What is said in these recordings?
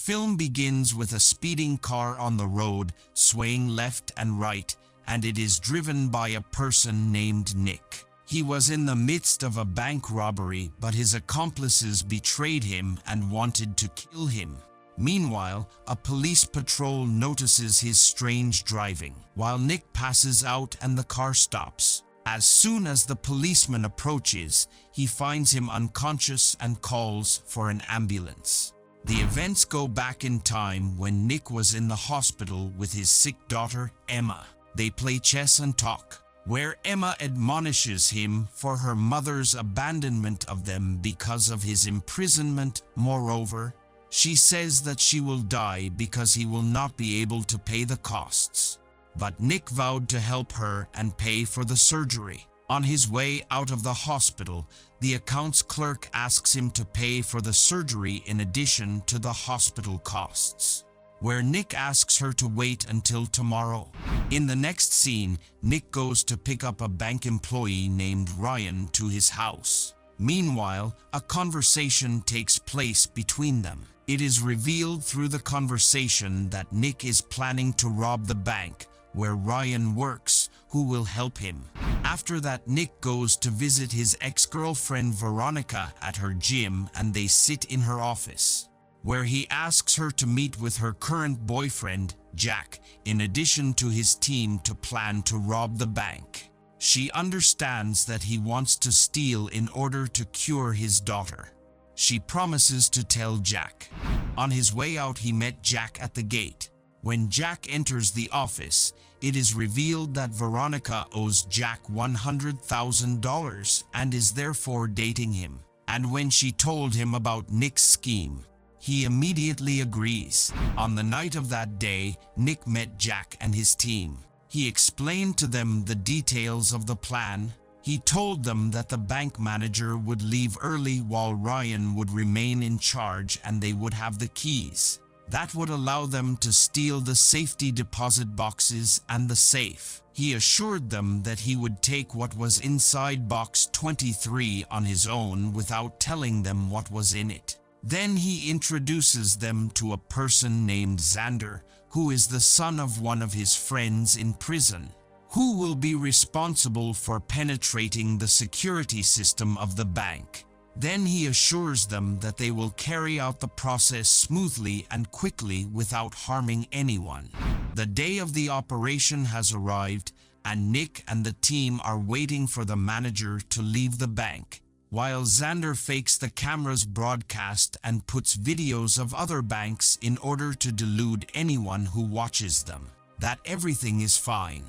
film begins with a speeding car on the road, swaying left and right, and it is driven by a person named Nick. He was in the midst of a bank robbery, but his accomplices betrayed him and wanted to kill him. Meanwhile, a police patrol notices his strange driving, while Nick passes out and the car stops. As soon as the policeman approaches, he finds him unconscious and calls for an ambulance. The events go back in time when Nick was in the hospital with his sick daughter, Emma. They play chess and talk, where Emma admonishes him for her mother's abandonment of them because of his imprisonment. Moreover, she says that she will die because he will not be able to pay the costs. But Nick vowed to help her and pay for the surgery. On his way out of the hospital, the accounts clerk asks him to pay for the surgery in addition to the hospital costs, where Nick asks her to wait until tomorrow. In the next scene, Nick goes to pick up a bank employee named Ryan to his house. Meanwhile, a conversation takes place between them. It is revealed through the conversation that Nick is planning to rob the bank where Ryan works, who will help him. After that, Nick goes to visit his ex-girlfriend Veronica at her gym, and they sit in her office, where he asks her to meet with her current boyfriend, Jack, in addition to his team to plan to rob the bank. She understands that he wants to steal in order to cure his daughter. She promises to tell Jack. On his way out, he met Jack at the gate. When Jack enters the office, it is revealed that Veronica owes Jack $100,000 and is therefore dating him. And when she told him about Nick's scheme, he immediately agrees. On the night of that day, Nick met Jack and his team. He explained to them the details of the plan. He told them that the bank manager would leave early while Ryan would remain in charge and they would have the keys. That would allow them to steal the safety deposit boxes and the safe. He assured them that he would take what was inside box 23 on his own without telling them what was in it. Then he introduces them to a person named Xander, who is the son of one of his friends in prison, who will be responsible for penetrating the security system of the bank. Then he assures them that they will carry out the process smoothly and quickly without harming anyone. The day of the operation has arrived, and Nick and the team are waiting for the manager to leave the bank, while Xander fakes the camera's broadcast and puts videos of other banks in order to delude anyone who watches them that everything is fine.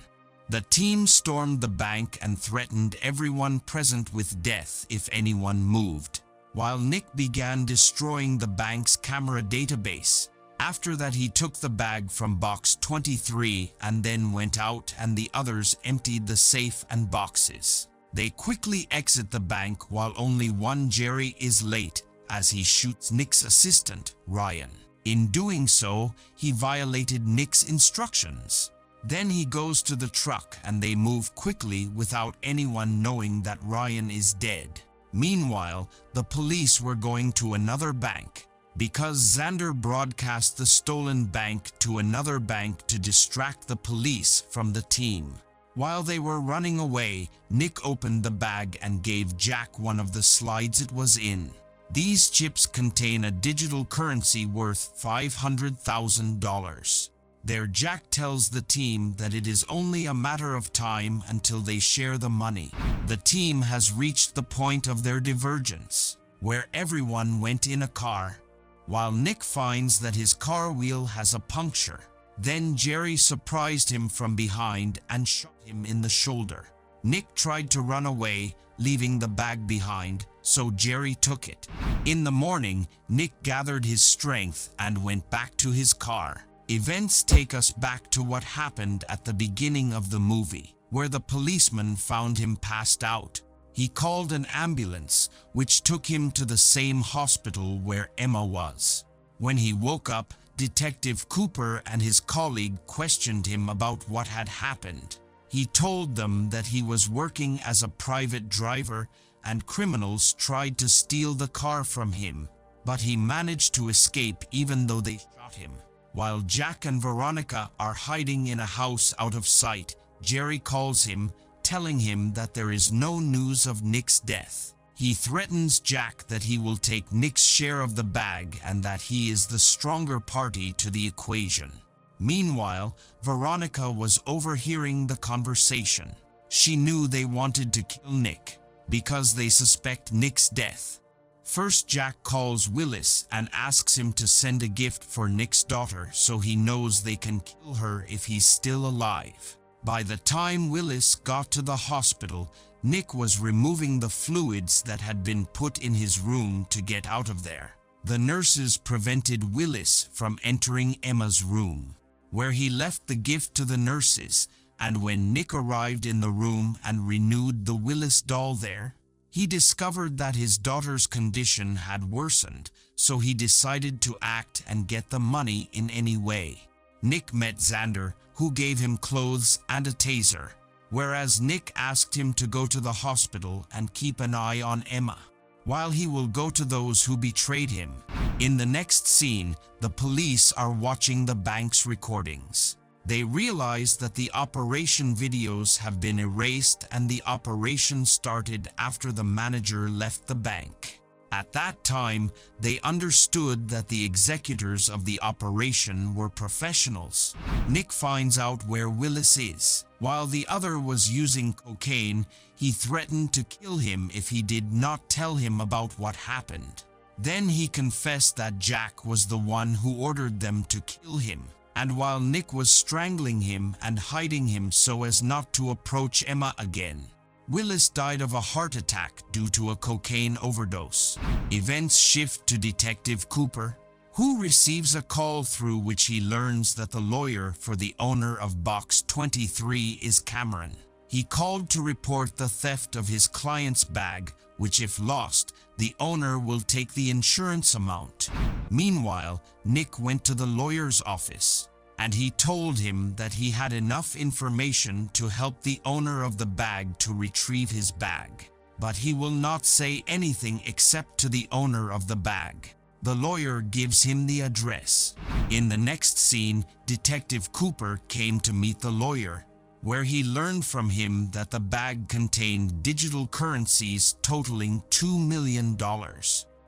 The team stormed the bank and threatened everyone present with death if anyone moved, while Nick began destroying the bank's camera database. After that, he took the bag from box 23 and then went out, and the others emptied the safe and boxes. They quickly exit the bank while only one Jerry is late, as he shoots Nick's assistant, Ryan. In doing so, he violated Nick's instructions. Then he goes to the truck and they move quickly without anyone knowing that Ryan is dead. Meanwhile, the police were going to another bank because Xander broadcast the stolen bank to another bank to distract the police from the team. While they were running away, Nick opened the bag and gave Jack one of the slides it was in. These chips contain a digital currency worth $500,000. There, Jack tells the team that it is only a matter of time until they share the money. The team has reached the point of their divergence, where everyone went in a car, while Nick finds that his car wheel has a puncture. Then Jerry surprised him from behind and shot him in the shoulder. Nick tried to run away, leaving the bag behind, so Jerry took it. In the morning, Nick gathered his strength and went back to his car. Events take us back to what happened at the beginning of the movie, where the policeman found him passed out. He called an ambulance, which took him to the same hospital where Emma was. When he woke up, Detective Cooper and his colleague questioned him about what had happened. He told them that he was working as a private driver and criminals tried to steal the car from him. but he managed to escape even though they shot him. While Jack and Veronica are hiding in a house out of sight, Jerry calls him, telling him that there is no news of Nick's death. He threatens Jack that he will take Nick's share of the bag and that he is the stronger party to the equation. Meanwhile, Veronica was overhearing the conversation. She knew they wanted to kill Nick because they suspect Nick's death. First, Jack calls Willis and asks him to send a gift for Nick's daughter so he knows they can kill her if he's still alive. By the time Willis got to the hospital, Nick was removing the fluids that had been put in his room to get out of there. The nurses prevented Willis from entering Emma's room, where he left the gift to the nurses, and when Nick arrived in the room and renewed the Willis doll there, he discovered that his daughter's condition had worsened, so he decided to act and get the money in any way. Nick met Xander, who gave him clothes and a taser, whereas Nick asked him to go to the hospital and keep an eye on Emma, while he will go to those who betrayed him. In the next scene, the police are watching the bank's recordings. They realize that the operation videos have been erased and the operation started after the manager left the bank. At that time, they understood that the executors of the operation were professionals. Nick finds out where Willis is. While the other was using cocaine, he threatened to kill him if he did not tell him about what happened. Then he confessed that Jack was the one who ordered them to kill him. And while Nick was strangling him and hiding him so as not to approach Emma again, Willis died of a heart attack due to a cocaine overdose. Events shift to Detective Cooper, who receives a call through which he learns that the lawyer for the owner of Box 23 is Cameron. He called to report the theft of his client's bag, which if lost, the owner will take the insurance amount. Meanwhile, Nick went to the lawyer's office, and he told him that he had enough information to help the owner of the bag to retrieve his bag. But he will not say anything except to the owner of the bag. The lawyer gives him the address. In the next scene, Detective Cooper came to meet the lawyer, where he learned from him that the bag contained digital currencies totaling $2 million.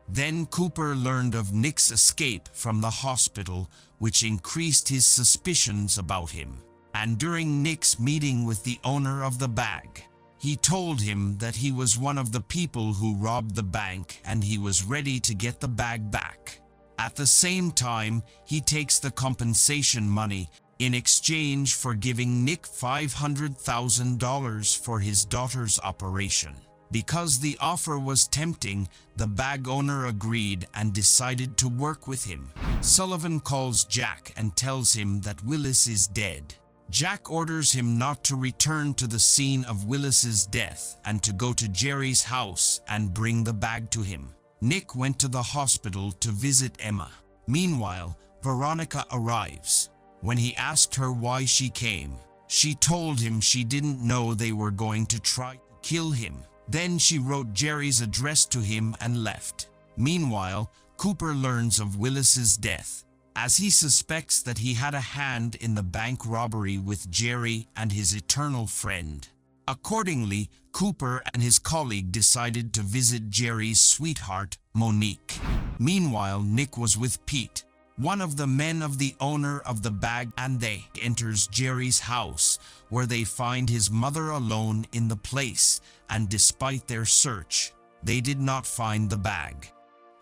Then Cooper learned of Nick's escape from the hospital, which increased his suspicions about him. And during Nick's meeting with the owner of the bag, he told him that he was one of the people who robbed the bank and he was ready to get the bag back. At the same time, he takes the compensation money in exchange for giving Nick $500,000 for his daughter's operation. Because the offer was tempting, the bag owner agreed and decided to work with him. Sullivan calls Jack and tells him that Willis is dead. Jack orders him not to return to the scene of Willis's death and to go to Jerry's house and bring the bag to him. Nick went to the hospital to visit Emma. Meanwhile, Veronica arrives. When he asked her why she came, she told him she didn't know they were going to try to kill him. Then she wrote Jerry's address to him and left. Meanwhile, Cooper learns of Willis's death, as he suspects that he had a hand in the bank robbery with Jerry and his eternal friend. Accordingly, Cooper and his colleague decided to visit Jerry's sweetheart, Monique. Meanwhile, Nick was with Pete, one of the men of the owner of the bag, and they enters Jerry's house, where they find his mother alone in the place, and despite their search, they did not find the bag.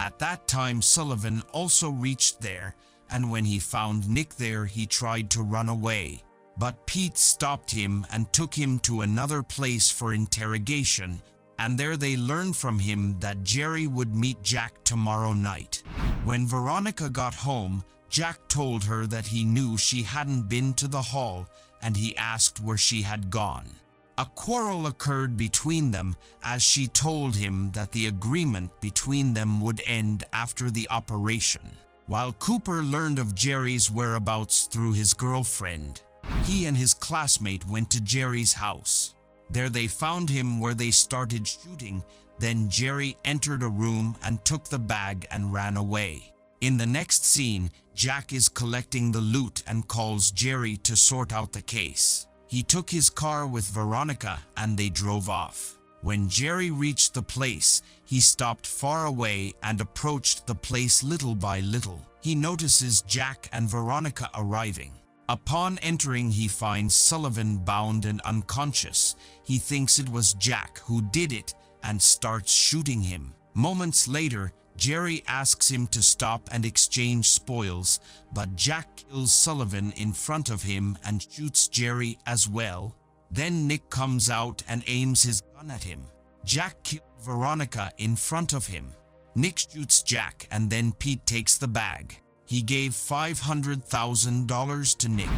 At that time, Sullivan also reached there, and when he found Nick there, he tried to run away. But Pete stopped him and took him to another place for interrogation, and there they learned from him that Jerry would meet Jack tomorrow night. When Veronica got home, Jack told her that he knew she hadn't been to the hall, and he asked where she had gone. A quarrel occurred between them, as she told him that the agreement between them would end after the operation. While Cooper learned of Jerry's whereabouts through his girlfriend, he and his classmate went to Jerry's house. There they found him where they started shooting, Then Jerry entered a room and took the bag and ran away. In the next scene, Jack is collecting the loot and calls Jerry to sort out the case. He took his car with Veronica and they drove off. When Jerry reached the place, he stopped far away and approached the place little by little. He notices Jack and Veronica arriving. Upon entering, he finds Sullivan bound and unconscious. He thinks it was Jack who did it and starts shooting him. Moments later, Jerry asks him to stop and exchange spoils, but Jack kills Sullivan in front of him and shoots Jerry as well. Then Nick comes out and aims his gun at him. Jack kills Veronica in front of him. Nick shoots Jack and then Pete takes the bag. He gave $500,000 to Nick.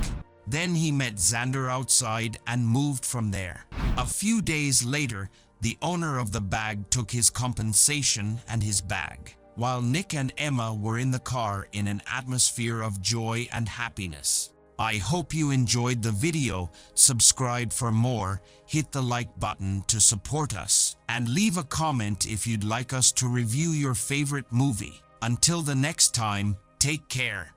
Then he met Xander outside and moved from there. A few days later, the owner of the bag took his compensation and his bag, while Nick and Emma were in the car in an atmosphere of joy and happiness. I hope you enjoyed the video. Subscribe for more, hit the like button to support us, and leave a comment if you'd like us to review your favorite movie. Until the next time, take care.